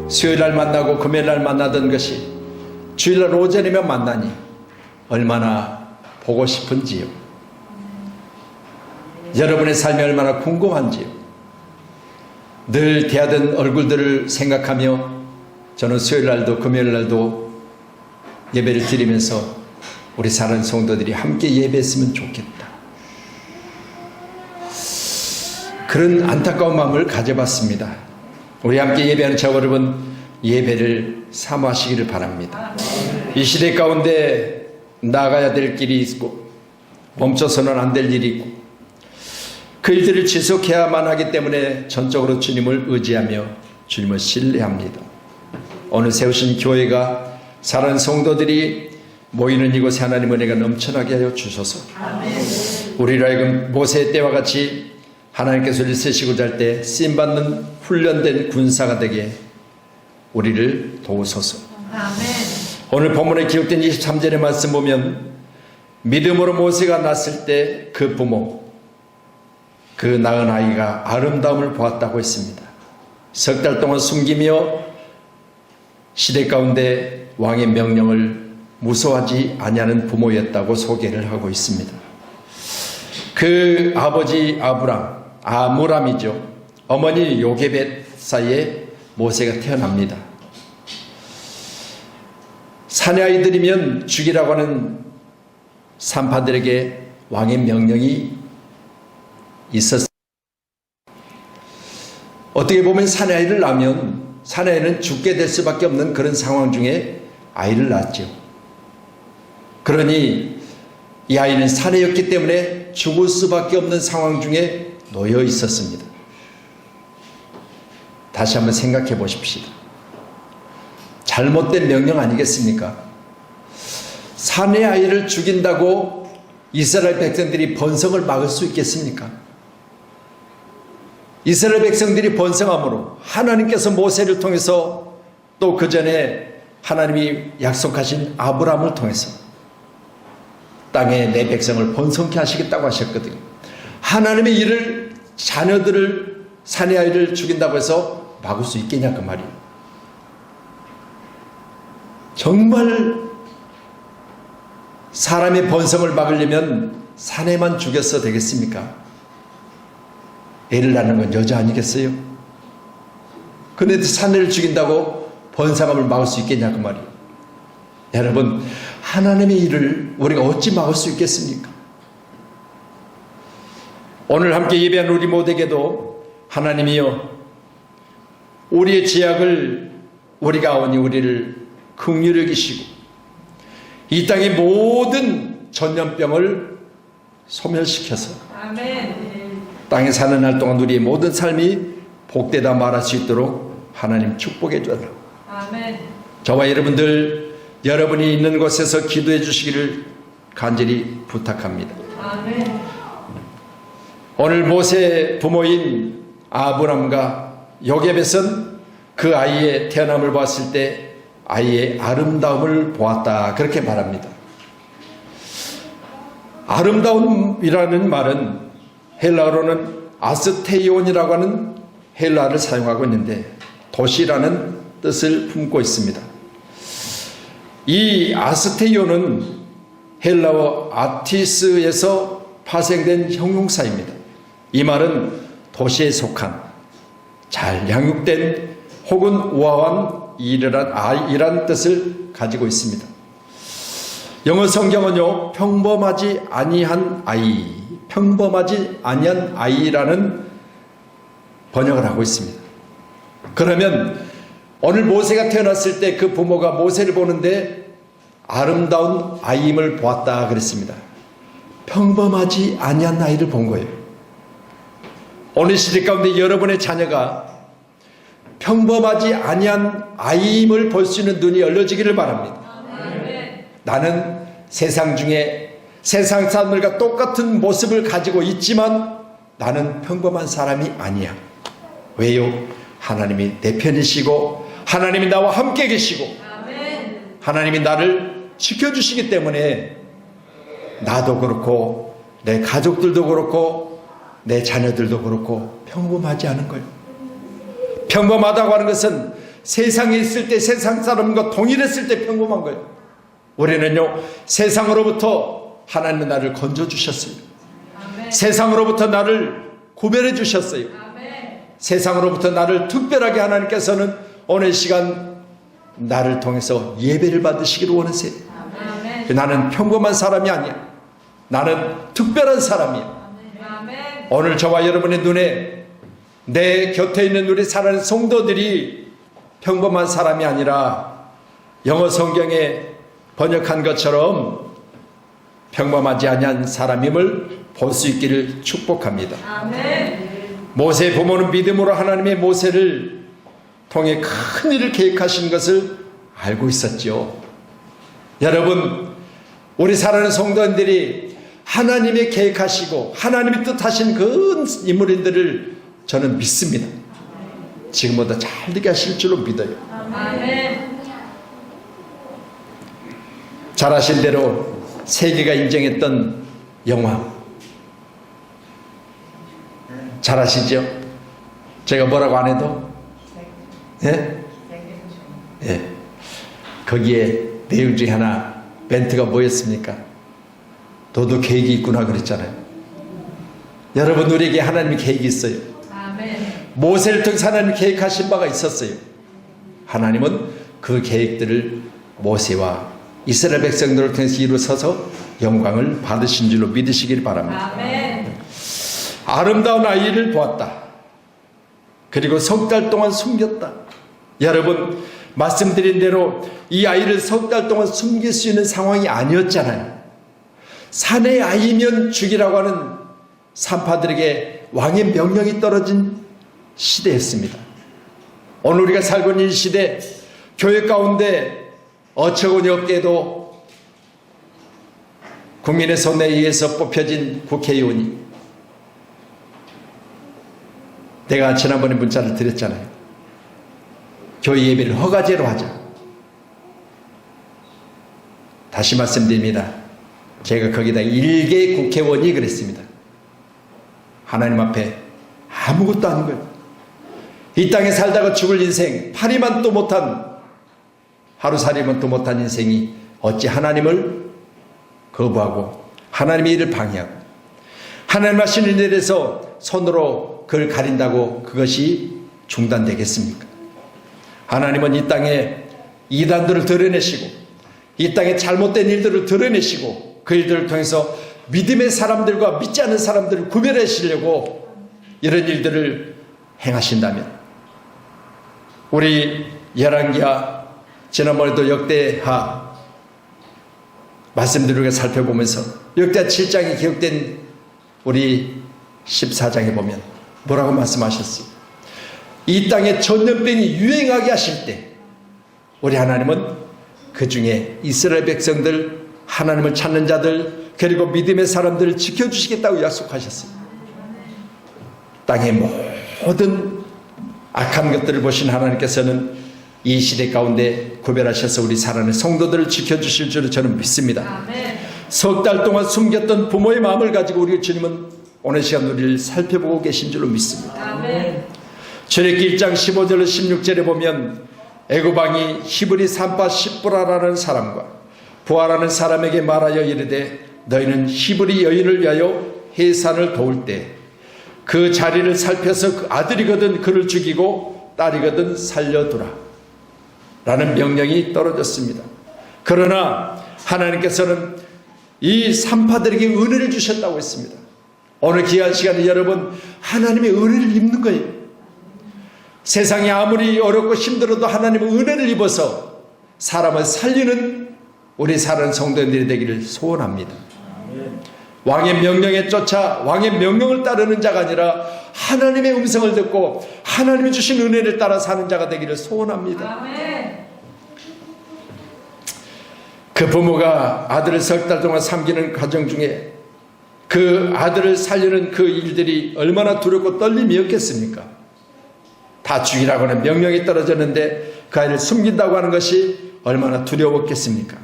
수요일날 만나고 금요일날 만나던 것이 주일날 오전이면 만나니 얼마나 보고 싶은지요. 여러분의 삶이 얼마나 궁금한지요. 늘 대하던 얼굴들을 생각하며 저는 수요일날도 금요일날도 예배를 드리면서 우리 사랑하는 성도들이 함께 예배했으면 좋겠다, 그런 안타까운 마음을 가져봤습니다. 우리 함께 예배하는 저 여러분, 예배를 사모하시기를 바랍니다. 이 시대 가운데 나가야 될 길이 있고 멈춰서는 안 될 일이 있고 그 일들을 지속해야만 하기 때문에 전적으로 주님을 의지하며 주님을 신뢰합니다. 오늘 세우신 교회가 사랑하는 성도들이 모이는 이곳에 하나님 은혜가 넘쳐나게 하여 주소서. 우리로 하여금 모세의 때와 같이 하나님께서 우리를 쓰시고자 할 때 쓰임받는 훈련된 군사가 되게 우리를 도우소서. 오늘 본문에 기록된 23절의 말씀 보면 믿음으로 모세가 낳았을 때 그 부모, 그 낳은 아이가 아름다움을 보았다고 했습니다. 석 달 동안 숨기며 시대 가운데 왕의 명령을 무서워하지 아니하는 부모였다고 소개를 하고 있습니다. 그 아버지 아므람이죠. 어머니 요게벳 사이에 모세가 태어납니다. 사내 아이들이면 죽이라고 하는 산파들에게 왕의 명령이 있었습니다. 어떻게 보면 사내 아이를 낳으면 사내 아이는 죽게 될 수밖에 없는 그런 상황 중에 아이를 낳았죠. 그러니 이 아이는 사내였기 때문에 죽을 수밖에 없는 상황 중에 놓여 있었습니다. 다시 한번 생각해 보십시오. 잘못된 명령 아니겠습니까? 사내 아이를 죽인다고 이스라엘 백성들이 번성을 막을 수 있겠습니까? 이스라엘 백성들이 번성함으로 하나님께서 모세를 통해서 또 그 전에 하나님이 약속하신 아브라함을 통해서 땅에 내 백성을 번성케 하시겠다고 하셨거든요. 하나님의 일을, 자녀들을, 사내 아이를 죽인다고 해서 막을 수 있겠냐 그 말이에요. 정말 사람의 번성을 막으려면 사내만 죽였어 되겠습니까? 애를 낳는 건 여자 아니겠어요? 그런데 사내를 죽인다고 번성함을 막을 수 있겠냐 그 말이에요. 여러분, 하나님의 일을 우리가 어찌 막을 수 있겠습니까? 오늘 함께 예배한 우리 모두에게도 하나님이여 우리의 죄악을 우리가 아오니 우리를 긍휼히 여기시고 이 땅의 모든 전염병을 소멸시켜서 땅에 사는 날 동안 우리의 모든 삶이 복되다 말할 수 있도록 하나님 축복해 주옵소서. 저와 여러분들, 여러분이 있는 곳에서 기도해 주시기를 간절히 부탁합니다. 오늘 모세 부모인 아브람과 요게벳은 그 아이의 태어남을 보았을 때 아이의 아름다움을 보았다, 그렇게 말합니다. 아름다움이라는 말은 헬라어로는 아스테이온이라고 하는 헬라어를 사용하고 있는데 도시라는 뜻을 품고 있습니다. 이 아스테이온은 헬라어 아티스에서 파생된 형용사입니다. 이 말은 도시에 속한 잘 양육된 혹은 우아한 이란 뜻을 가지고 있습니다. 영어 성경은요, 평범하지 아니한 아이, 평범하지 아니한 아이라는 번역을 하고 있습니다. 그러면 오늘 모세가 태어났을 때 그 부모가 모세를 보는데 아름다운 아이임을 보았다 그랬습니다. 평범하지 아니한 아이를 본 거예요. 오늘 시대 가운데 여러분의 자녀가 평범하지 아니한 아이임을 볼 수 있는 눈이 열려지기를 바랍니다. 나는 세상 중에 세상 사람들과 똑같은 모습을 가지고 있지만 나는 평범한 사람이 아니야. 왜요? 하나님이 내 편이시고 하나님이 나와 함께 계시고 하나님이 나를 지켜주시기 때문에 나도 그렇고 내 가족들도 그렇고 내 자녀들도 그렇고 평범하지 않은 거예요. 평범하다고 하는 것은 세상에 있을 때 세상 사람과 동일했을 때 평범한 거예요. 우리는요, 세상으로부터 하나님은 나를 건져주셨어요. 세상으로부터 나를 구별해 주셨어요. 세상으로부터 나를 특별하게 하나님께서는 오늘 시간 나를 통해서 예배를 받으시기를 원하세요. 나는 평범한 사람이 아니야. 나는 특별한 사람이야. 오늘 저와 여러분의 눈에, 내 곁에 있는 우리 사랑하는 성도들이 평범한 사람이 아니라 영어 성경에 번역한 것처럼 평범하지 아니한 사람임을 볼 수 있기를 축복합니다. 모세의 부모는 믿음으로 하나님의 모세를 통해 큰 일을 계획하신 것을 알고 있었죠. 여러분, 우리 사랑하는 성도님들이 하나님의 계획하시고 하나님의 뜻하신 그 인물들을 저는 믿습니다. 지금보다 잘 되게 하실 줄로 믿어요. 잘 아신 대로 세계가 인정했던 영화 잘 아시죠? 제가 뭐라고 안 해도? 예? 예. 거기에 내용 중에 하나 멘트가 뭐였습니까? 너도 계획이 있구나 그랬잖아요. 여러분, 우리에게 하나님의 계획이 있어요. 모세를 통해서 하나님이 계획하신 바가 있었어요. 하나님은 그 계획들을 모세와 이스라엘 백성들을 통해서 이루어서 영광을 받으신 줄로 믿으시길 바랍니다. 아름다운 아이를 보았다. 그리고 석 달 동안 숨겼다. 여러분, 말씀드린 대로 이 아이를 석 달 동안 숨길 수 있는 상황이 아니었잖아요. 산의 아이면 죽이라고 하는 산파들에게 왕의 명령이 떨어진 시대였습니다. 오늘 우리가 살고 있는 이 시대, 교회 가운데 어처구니 없게도 국민의 손에 의해서 뽑혀진 국회의원이, 내가 지난번에 문자를 드렸잖아요. 교회 예배를 허가제로 하자. 다시 말씀드립니다. 제가 거기다 일개 국회의원이 그랬습니다. 하나님 앞에 아무것도 아닌 거예요. 이 땅에 살다가 죽을 인생, 파리만도 못한, 하루살이만도 못한 인생이 어찌 하나님을 거부하고 하나님의 일을 방해하고 하나님 하시는 일에서 손으로 그를 가린다고 그것이 중단되겠습니까? 하나님은 이 땅에 이단들을 드러내시고 이 땅에 잘못된 일들을 드러내시고 그 일들을 통해서 믿음의 사람들과 믿지 않는 사람들을 구별하시려고 이런 일들을 행하신다면, 우리 열왕기하 지난번에도 역대하 말씀드리고 살펴보면서 역대하 7장에 기록된 우리 14장에 보면 뭐라고 말씀하셨어요? 이 땅에 전염병이 유행하게 하실 때 우리 하나님은 그 중에 이스라엘 백성들, 하나님을 찾는 자들, 그리고 믿음의 사람들을 지켜주시겠다고 약속하셨어요. 땅의 모든 악한 것들을 보신 하나님께서는 이 시대 가운데 구별하셔서 우리 사랑하는 성도들을 지켜주실 줄을 저는 믿습니다. 석 달 동안 숨겼던 부모의 마음을 가지고 우리 주님은 오늘 시간 우리를 살펴보고 계신 줄로 믿습니다. 출애굽기 1장 15절로 16절에 보면 애굽 왕이 히브리 산파 십브라라는 사람과 부하라는 사람에게 말하여 이르되, 너희는 히브리 여인을 위하여 해산을 도울 때 그 자리를 살펴서 그 아들이거든 그를 죽이고 딸이거든 살려두라 라는 명령이 떨어졌습니다. 그러나 하나님께서는 이 산파들에게 은혜를 주셨다고 했습니다. 오늘 귀한 시간에 여러분, 하나님의 은혜를 입는 거예요. 세상이 아무리 어렵고 힘들어도 하나님의 은혜를 입어서 사람을 살리는 우리 사랑하는 성도님들이 되기를 소원합니다. 왕의 명령에 쫓아 왕의 명령을 따르는 자가 아니라 하나님의 음성을 듣고 하나님이 주신 은혜를 따라 사는 자가 되기를 소원합니다. 그 부모가 아들을 석 달 동안 삼기는 과정 중에 그 아들을 살리는 그 일들이 얼마나 두렵고 떨림이었겠습니까? 다 죽이라고 하는 명령이 떨어졌는데 그 아이를 숨긴다고 하는 것이 얼마나 두려웠겠습니까?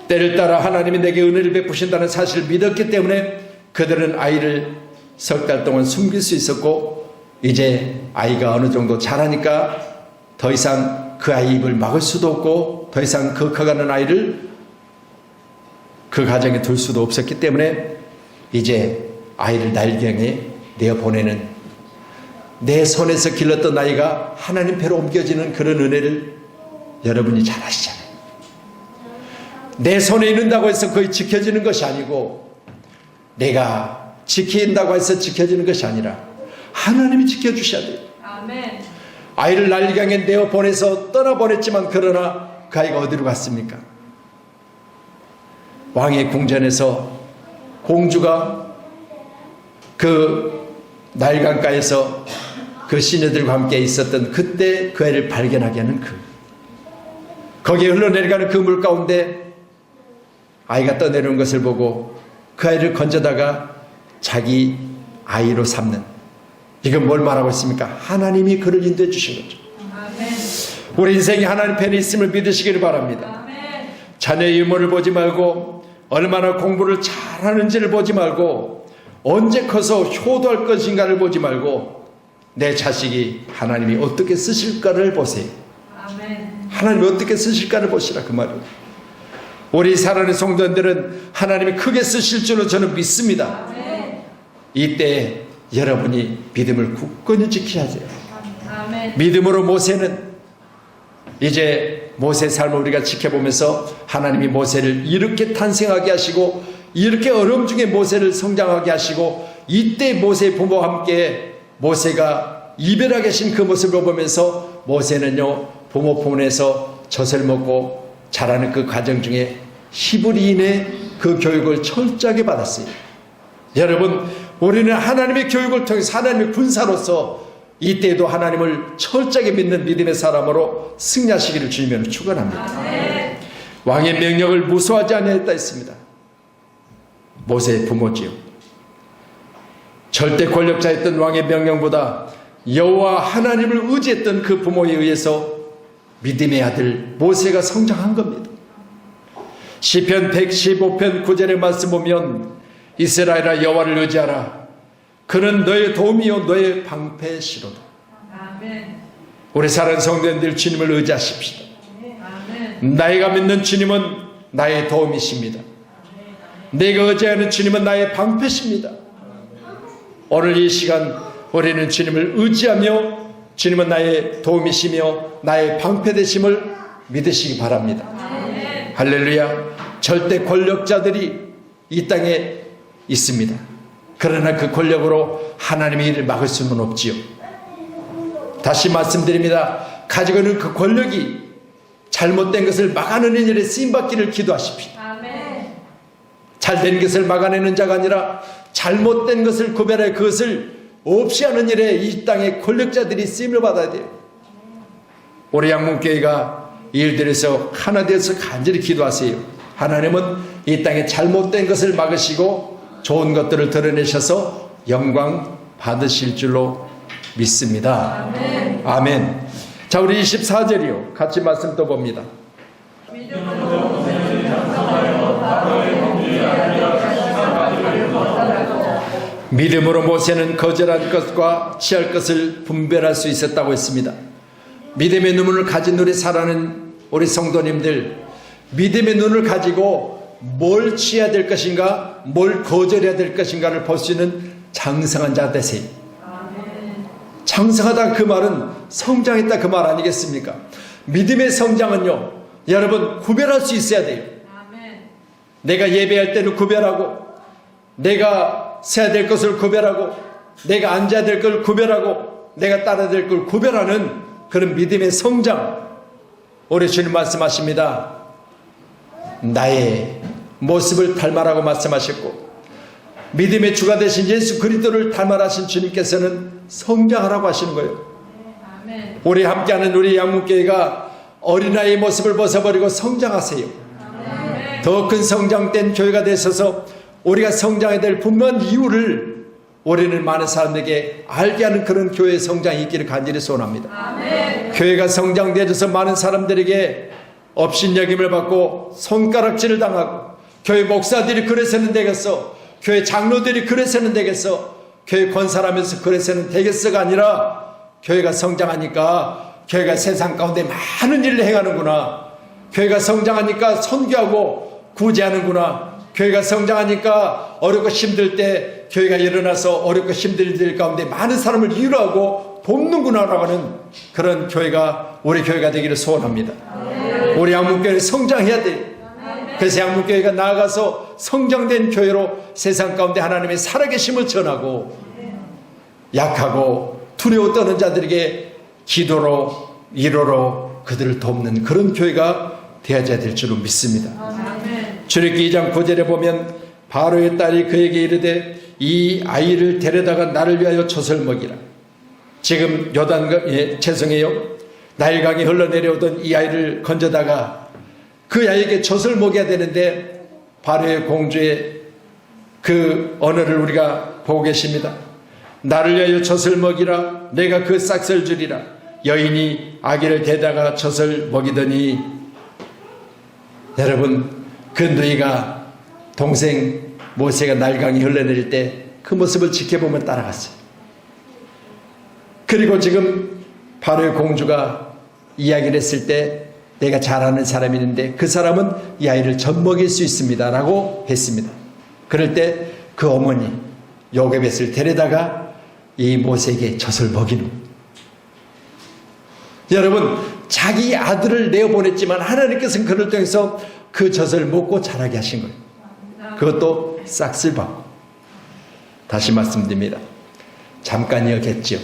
때를 따라 하나님이 내게 은혜를 베푸신다는 사실을 믿었기 때문에 그들은 아이를 석 달 동안 숨길 수 있었고, 이제 아이가 어느 정도 자라니까 더 이상 그 아이 입을 막을 수도 없고 더 이상 그 커가는 아이를 그 가정에 둘 수도 없었기 때문에 이제 아이를 날경에 내어보내는, 내 손에서 길렀던 아이가 하나님 배로 옮겨지는 그런 은혜를 여러분이 잘 아시잖아요. 내 손에 있는다고 해서 거의 지켜지는 것이 아니고, 내가 지킨다고 해서 지켜지는 것이 아니라 하나님이 지켜주셔야 돼요. 아멘. 아이를 날강에 내어 보내서 떠나보냈지만 그러나 그 아이가 어디로 갔습니까? 왕의 궁전에서 공주가 그 날강가에서 그 시녀들과 함께 있었던 그때 그 아이를 발견하게 하는 거기에 흘러내려가는 그 물 가운데 아이가 떠내려오는 것을 보고 그 아이를 건져다가 자기 아이로 삼는, 이건 뭘 말하고 있습니까? 하나님이 그를 인도해 주신 거죠. 아멘. 우리 인생이 하나님 편에 있음을 믿으시기를 바랍니다. 아멘. 자녀의 유모를 보지 말고 얼마나 공부를 잘하는지를 보지 말고 언제 커서 효도할 것인가를 보지 말고 내 자식이 하나님이 어떻게 쓰실까를 보세요. 아멘. 하나님이 어떻게 쓰실까를 보시라 그 말이에요. 우리 사랑하는 성도님들은 하나님이 크게 쓰실 줄로 저는 믿습니다. 아멘. 이때 여러분이 믿음을 굳건히 지켜야 돼요. 아멘. 믿음으로 모세는, 이제 모세의 삶을 우리가 지켜보면서 하나님이 모세를 이렇게 탄생하게 하시고 이렇게 어려움 중에 모세를 성장하게 하시고 이때 모세의 부모와 함께 모세가 이별하게 계신 그 모습을 보면서 모세는요 부모 품에서 젖을 먹고 자라는 그 과정 중에 히브리인의 그 교육을 철저하게 받았어요. 여러분, 우리는 하나님의 교육을 통해서 하나님의 군사로서 이때에도 하나님을 철저하게 믿는 믿음의 사람으로 승리하시기를 주님으로 축원합니다. 아멘. 왕의 명령을 무소하지 아니하였다 했습니다. 모세의 부모지요. 절대 권력자였던 왕의 명령보다 여호와 하나님을 의지했던 그 부모에 의해서 믿음의 아들 모세가 성장한 겁니다. 시편 115편 9절의 말씀 보면 이스라엘아 여호와를 의지하라. 그는 너의 도움이요 너의 방패시로다. 아멘. 우리 사랑하는 성도님들 주님을 의지하십시다. 아멘. 나이가 믿는 주님은 나의 도움이십니다. 내가 의지하는 주님은 나의 방패십니다. 오늘 이 시간 우리는 주님을 의지하며 주님은 나의 도움이시며 나의 방패 되심을 믿으시기 바랍니다. 아멘. 할렐루야. 절대 권력자들이 이 땅에 있습니다. 그러나 그 권력으로 하나님의 일을 막을 수는 없지요. 다시 말씀드립니다. 가지고 있는 그 권력이 잘못된 것을 막아내는 일에 쓰임받기를 기도하십시오. 아멘. 잘된 것을 막아내는 자가 아니라 잘못된 것을 구별해 그것을 없이 하는 일에 이 땅의 권력자들이 쓰임을 받아야 돼요. 우리 양문교회가 이 일들에서 하나 되어서 간절히 기도하세요. 하나님은 이 땅에 잘못된 것을 막으시고 좋은 것들을 드러내셔서 영광 받으실 줄로 믿습니다. 아멘. 아멘. 자, 우리 24절이요. 같이 말씀 또 봅니다. 믿음으로 모세는 거절할 것과 취할 것을 분별할 수 있었다고 했습니다. 믿음의 눈을 가진 우리 사랑하는 우리 성도님들, 믿음의 눈을 가지고 뭘 취해야 될 것인가, 뭘 거절해야 될 것인가를 볼 수 있는 장성한 자 되세요. 장성하다 그 말은 성장했다 그 말 아니겠습니까? 믿음의 성장은요, 여러분 구별할 수 있어야 돼요. 아멘. 내가 예배할 때는 구별하고, 내가 세야 될 것을 구별하고, 내가 앉아야 될 걸 구별하고, 내가 따라야 될 걸 구별하는 그런 믿음의 성장. 우리 주님 말씀하십니다. 나의 모습을 닮아라고 말씀하셨고, 믿음의 주가 되신 예수 그리스도를 닮아라신 주님께서는 성장하라고 하시는 거예요. 아멘. 우리 함께하는 우리 양문교회가 어린아이의 모습을 벗어버리고 성장하세요. 아멘. 더 큰 성장된 교회가 되셔서 우리가 성장해야 될 분명한 이유를 우리는 많은 사람들에게 알게 하는 그런 교회의 성장이 있기를 간절히 소원합니다. 아멘. 교회가 성장되어져서 많은 사람들에게 업신여김을 받고 손가락질을 당하고, 교회 목사들이 그래서는 되겠어, 교회 장로들이 그래서는 되겠어, 교회 권사라면서 그래서는 되겠어가 아니라 교회가 성장하니까 교회가 세상 가운데 많은 일을 행하는구나. 교회가 성장하니까 선교하고 구제하는구나. 교회가 성장하니까 어렵고 힘들 때 교회가 일어나서 어렵고 힘들 일 가운데 많은 사람을 위로하고 돕는구나라고 하는 그런 교회가 우리 교회가 되기를 소원합니다. 우리 양문교회는 성장해야 돼요. 그래서 양문교회가 나아가서 성장된 교회로 세상 가운데 하나님의 살아계심을 전하고 약하고 두려워 떠는 자들에게 기도로 위로로 그들을 돕는 그런 교회가 되어야 될 줄로 믿습니다. 출애굽기 2장 9절에 보면 바로의 딸이 그에게 이르되 이 아이를 데려다가 나를 위하여 젖을 먹이라. 지금 죄송해요. 나일강이 흘러내려오던 이 아이를 건져다가 그 아이에게 젖을 먹여야 되는데 바로의 공주의 그 언어를 우리가 보고 계십니다. 나를 위하여 젖을 먹이라. 내가 그 싹을 주리라. 여인이 아기를 데다가 젖을 먹이더니 여러분 그 누이가 동생 모세가 나일강이 흘러내릴 때 그 모습을 지켜보며 따라갔어요. 그리고 지금 바로의 공주가 이야기를 했을 때 내가 잘 아는 사람이 있는데 그 사람은 이 아이를 젖 먹일 수 있습니다 라고 했습니다. 그럴 때 그 어머니 요게벳을 데려다가 이 모세에게 젖을 먹이는, 여러분 자기 아들을 내어보냈지만 하나님께서는 그를 통해서 그 젖을 먹고 자라게 하신 거예요. 그것도 싹쓸 받고. 다시 말씀드립니다. 잠깐이었겠죠.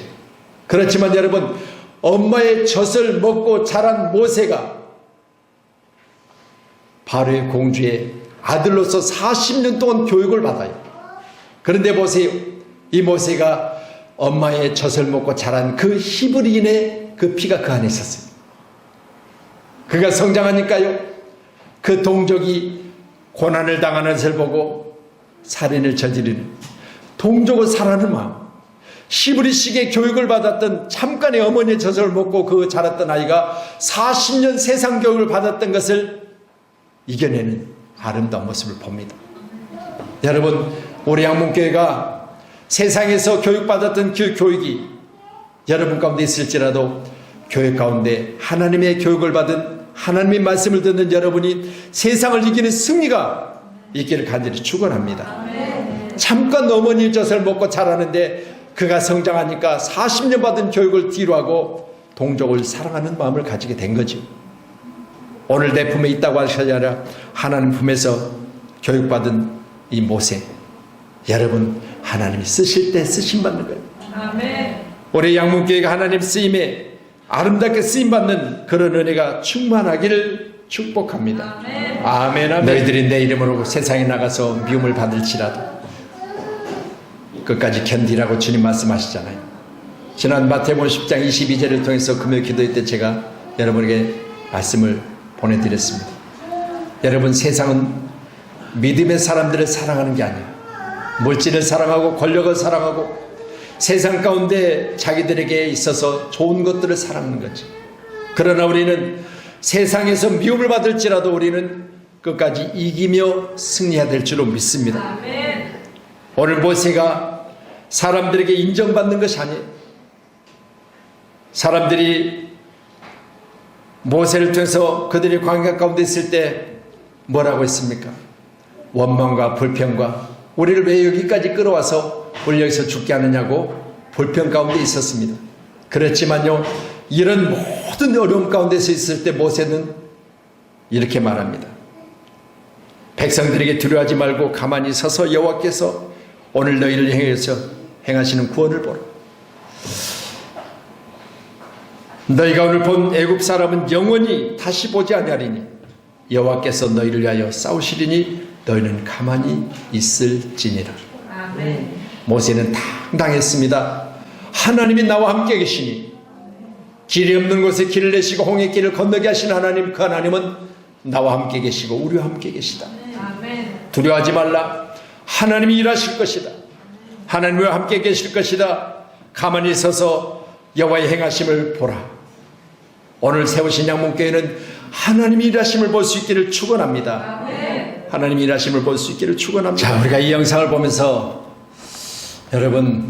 그렇지만 여러분 엄마의 젖을 먹고 자란 모세가 바로의 공주의 아들로서 40년 동안 교육을 받아요. 그런데 보세요. 이 모세가 엄마의 젖을 먹고 자란 그 히브리인의 그 피가 그 안에 있었어요. 그가 성장하니까요. 그 동족이 고난을 당하는 것을 보고 살인을 저지르는 동족을 사랑하는 마음, 히브리식의 교육을 받았던 잠깐의 어머니의 젖을 먹고 그 자랐던 아이가 40년 세상 교육을 받았던 것을 이겨내는 아름다운 모습을 봅니다. 여러분 우리 양문교회가 세상에서 교육받았던 그 교육이 여러분 가운데 있을지라도 교회 가운데 하나님의 교육을 받은 하나님의 말씀을 듣는 여러분이 세상을 이기는 승리가 있기를 간절히 축원합니다. 잠깐 어머니 젖을 먹고 자라는데 그가 성장하니까 40년 받은 교육을 뒤로하고 동족을 사랑하는 마음을 가지게 된 거죠. 오늘 내 품에 있다고 하셔야 아니라 하나님 품에서 교육받은 이 모세, 여러분 하나님이 쓰실 때 쓰심받는 거예요. 아멘. 우리 양문교회가 하나님 쓰임에 아름답게 쓰임받는 그런 은혜가 충만하기를 축복합니다. 아멘. 아멘, 아멘. 너희들이 내 이름으로 세상에 나가서 미움을 받을지라도 끝까지 견디라고 주님 말씀하시잖아요. 지난 마태복음 10장 22절을 통해서 금요 기도회 때 제가 여러분에게 말씀을 보내드렸습니다. 여러분 세상은 믿음의 사람들을 사랑하는 게 아니에요. 물질을 사랑하고 권력을 사랑하고 세상 가운데 자기들에게 있어서 좋은 것들을 사랑하는 거죠. 그러나 우리는 세상에서 미움을 받을지라도 우리는 끝까지 이기며 승리해야 될 줄로 믿습니다. 아멘. 오늘 모세가 사람들에게 인정받는 것이 아니에요. 사람들이 모세를 통해서 그들이 광야 가운데 있을 때 뭐라고 했습니까? 원망과 불평과 우리를 왜 여기까지 끌어와서 우리 여기서 죽게 하느냐고 불평 가운데 있었습니다. 그렇지만요, 이런 모든 어려움 가운데서 있을 때 모세는 이렇게 말합니다. 백성들에게 두려워하지 말고 가만히 서서 여호와께서 오늘 너희를 향해서 행하시는 구원을 보라. 너희가 오늘 본 애굽 사람은 영원히 다시 보지 아니하리니 여호와께서 너희를 위하여 싸우시리니 너희는 가만히 있을지니라. 아멘. 모세는 당당했습니다. 하나님이 나와 함께 계시니 길이 없는 곳에 길을 내시고 홍해 길을 건너게 하신 하나님, 그 하나님은 나와 함께 계시고 우리와 함께 계시다. 아멘. 두려워하지 말라. 하나님이 일하실 것이다. 하나님과 함께 계실 것이다. 가만히 서서 여호와의 행하심을 보라. 오늘 세우신 양문교회는 하나님이 일하심을 볼 수 있기를 축원합니다. 하나님이 일하심을 볼 수 있기를 축원합니다. 자, 우리가 이 영상을 보면서 여러분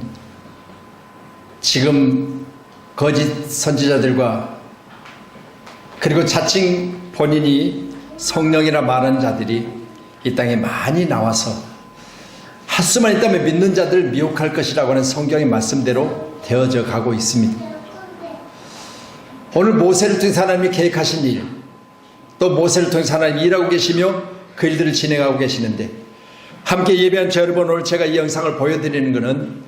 지금 거짓 선지자들과 그리고 자칭 본인이 성령이라 말하는 자들이 이 땅에 많이 나와서 할 수만 있다면 믿는 자들을 미혹할 것이라고 하는 성경의 말씀대로 되어져 가고 있습니다. 오늘 모세를 통해서 하나님이 계획하신 일, 또 모세를 통해서 하나님이 일하고 계시며 그 일들을 진행하고 계시는데, 함께 예배한 저 여러분, 오늘 제가 이 영상을 보여드리는 것은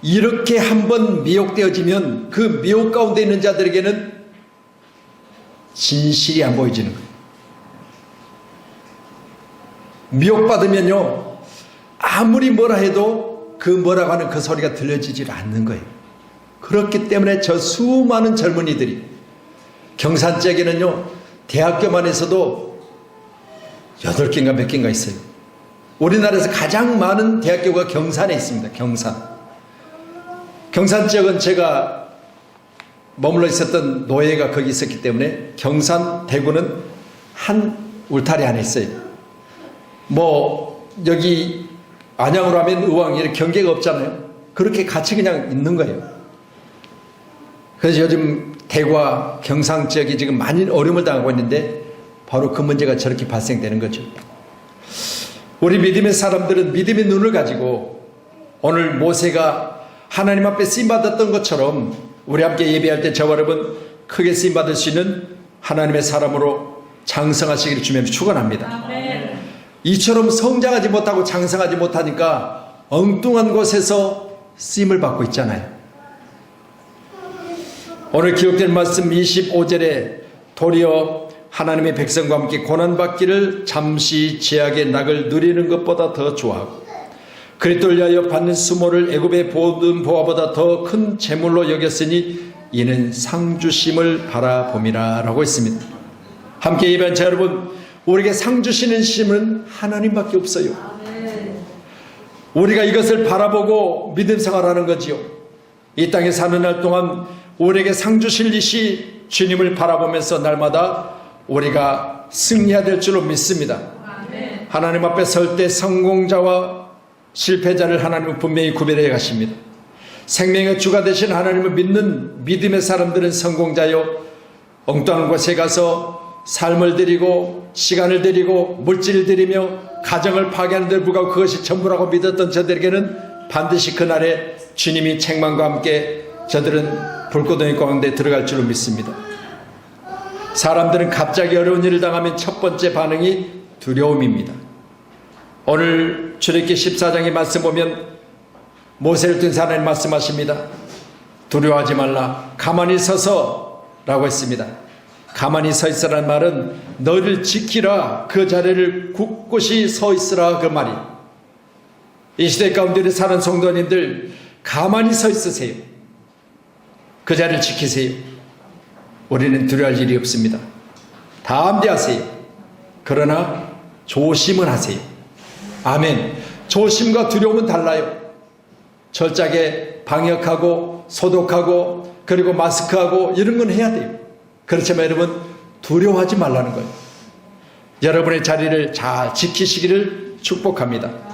이렇게 한번 미혹되어지면 그 미혹 가운데 있는 자들에게는 진실이 안 보여지는 거예요. 미혹받으면요, 아무리 뭐라 해도 그 뭐라고 하는 그 소리가 들려지질 않는 거예요. 그렇기 때문에 저 수많은 젊은이들이, 경산 지역에는요 대학교만 해서도 8개인가 몇 개인가 있어요. 우리나라에서 가장 많은 대학교가 경산에 있습니다. 경산 지역은 제가 머물러 있었던 노예가 거기 있었기 때문에 경산, 대구는 한 울타리 안에 있어요. 뭐 여기 안양으로 하면 의왕 이렇게 경계가 없잖아요. 그렇게 같이 그냥 있는 거예요. 그래서 요즘 대구와 경상 지역이 지금 많이 어려움을 당하고 있는데 바로 그 문제가 저렇게 발생되는 거죠. 우리 믿음의 사람들은 믿음의 눈을 가지고 오늘 모세가 하나님 앞에 쓰임받았던 것처럼 우리 함께 예배할 때 저와 여러분 크게 쓰임받을 수 있는 하나님의 사람으로 장성하시기를 주님께 축원합니다. 아멘. 이처럼 성장하지 못하고 장성하지 못하니까 엉뚱한 곳에서 쓰임을 받고 있잖아요. 오늘 기록된 말씀 25절에 도리어 하나님의 백성과 함께 고난받기를 잠시 죄악의 낙을 누리는 것보다 더 좋아하고 그리스도를 위하여 받는 수모를 애굽의 모든 보화보다 더 큰 재물로 여겼으니 이는 상주심을 바라봄이라 라고 했습니다. 함께 예배한 자 여러분, 우리에게 상 주시는 심은 하나님밖에 없어요. 우리가 이것을 바라보고 믿음 생활하는 거지요. 이 땅에 사는 날 동안 우리에게 상 주실 이시 주님을 바라보면서 날마다 우리가 승리해야 될 줄로 믿습니다. 하나님 앞에 설 때 성공자와 실패자를 하나님은 분명히 구별해 가십니다. 생명의 주가 되신 하나님을 믿는 믿음의 사람들은 성공자요, 엉뚱한 곳에 가서 삶을 드리고 시간을 드리고 물질을 드리며 가정을 파괴하는 데 불구하고 그것이 전부라고 믿었던 저들에게는 반드시 그날에 주님이 책망과 함께 저들은 불구덩이 가운데 들어갈 줄로 믿습니다. 사람들은 갑자기 어려운 일을 당하면 첫 번째 반응이 두려움입니다. 오늘 출애굽기 14장의 말씀 보면 모세를 통해서 하나님 말씀하십니다. 두려워하지 말라, 가만히 서서 라고 했습니다. 가만히 서 있으라는 말은 너를 지키라, 그 자리를 굳곳이 서 있으라, 그 말이. 이 시대 가운데 사는 성도님들 가만히 서 있으세요. 그 자리를 지키세요. 우리는 두려워할 일이 없습니다. 담대하세요. 그러나 조심은 하세요. 아멘. 조심과 두려움은 달라요. 철저하게 방역하고 소독하고 그리고 마스크하고 이런 건 해야 돼요. 그렇지만 여러분 두려워하지 말라는 거예요. 여러분의 자리를 잘 지키시기를 축복합니다.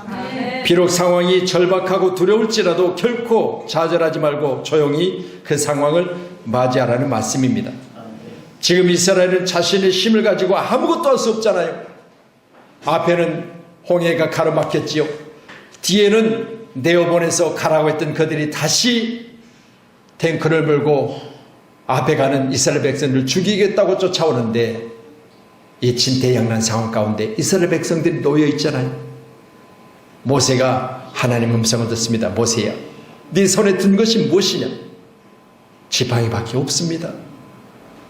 비록 상황이 절박하고 두려울지라도 결코 좌절하지 말고 조용히 그 상황을 맞이하라는 말씀입니다. 지금 이스라엘은 자신의 힘을 가지고 아무것도 할 수 없잖아요. 앞에는 홍해가 가로막혔지요. 뒤에는 내어보내서 가라고 했던 그들이 다시 탱크를 몰고 앞에 가는 이스라엘 백성들을 죽이겠다고 쫓아오는데 이 진퇴양난 상황 가운데 이스라엘 백성들이 놓여 있잖아요. 모세가 하나님의 음성을 듣습니다. 모세야, 네 손에 든 것이 무엇이냐? 지팡이밖에 없습니다.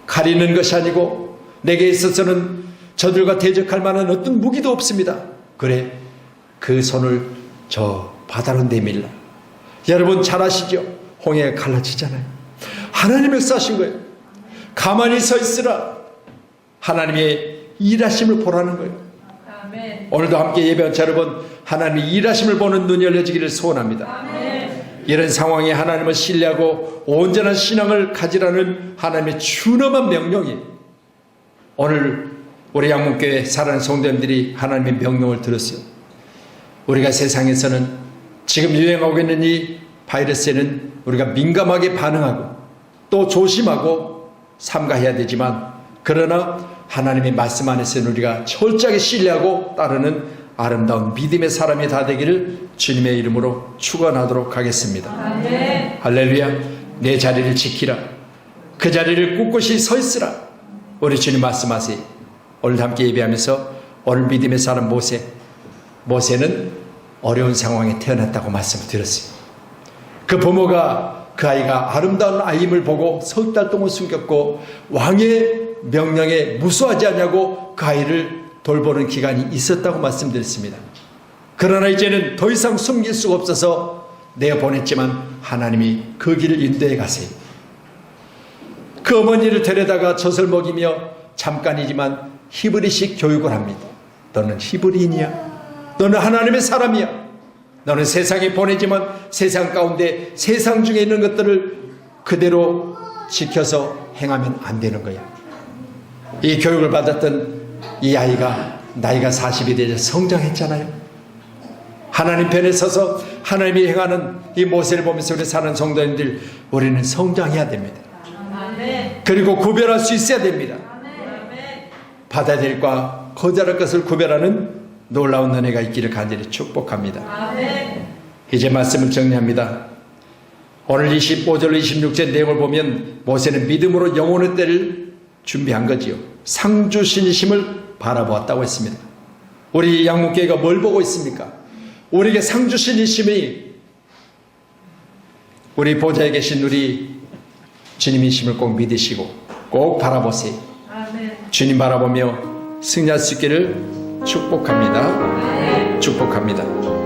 가리는 것이 아니고 내게 있어서는 저들과 대적할 만한 어떤 무기도 없습니다. 그래, 그 손을 저 바다로 내밀라. 여러분 잘 아시죠? 홍해가 갈라지잖아요. 하나님의 역사하신 거예요. 가만히 서 있으라. 하나님의 일하심을 보라는 거예요. 아멘. 오늘도 함께 예배한 자 여러분, 하나님의 일하심을 보는 눈이 열려지기를 소원합니다. 아멘. 이런 상황에 하나님을 신뢰하고 온전한 신앙을 가지라는 하나님의 준엄한 명령이, 오늘 우리 양문교회 사랑하는 성도님들이 하나님의 명령을 들었어요. 우리가 세상에서는 지금 유행하고 있는 이 바이러스에는 우리가 민감하게 반응하고 또 조심하고 삼가해야 되지만 그러나 하나님의 말씀 안에서는 우리가 철저하게 신뢰하고 따르는 아름다운 믿음의 사람이 다 되기를 주님의 이름으로 축원하도록 하겠습니다. 아멘. 할렐루야. 내 자리를 지키라. 그 자리를 꿋꿋이 서 있으라. 우리 주님 말씀하세요. 오늘 함께 예배하면서 오늘 믿음의 사람 모세는 어려운 상황에 태어났다고 말씀을 드렸어요. 그 부모가 그 아이가 아름다운 아이임을 보고 석 달 동안 숨겼고 왕의 명령에 무수하지 않냐고 그 아이를 돌보는 기간이 있었다고 말씀드렸습니다. 그러나 이제는 더 이상 숨길 수가 없어서 내가 보냈지만 하나님이 그 길을 인도해 가세요. 그 어머니를 데려다가 젖을 먹이며 잠깐이지만 히브리식 교육을 합니다. 너는 히브리인이야. 너는 하나님의 사람이야. 너는 세상에 보내지만 세상 가운데 세상 중에 있는 것들을 그대로 지켜서 행하면 안 되는 거야. 이 교육을 받았던 이 아이가 나이가 40이 되자 성장했잖아요. 하나님 편에 서서 하나님이 행하는 이 모세를 보면서 우리 사는 성도님들, 우리는 성장해야 됩니다. 아멘. 그리고 구별할 수 있어야 됩니다. 아멘. 받아야 될 것과 거절할 것을 구별하는 놀라운 은혜가 있기를 간절히 축복합니다. 아멘. 이제 말씀을 정리합니다. 오늘 25절 26절 내용을 보면 모세는 믿음으로 영혼의 때를 준비한 거지요. 상주 신이심을 바라보았다고 했습니다. 우리 양목교회가 뭘 보고 있습니까? 우리에게 상주 신이심이 우리 보좌에 계신 우리 주님이심을 꼭 믿으시고 꼭 바라보세요. 아멘. 주님 바라보며 승리할 수 있기를 축복합니다. 축복합니다.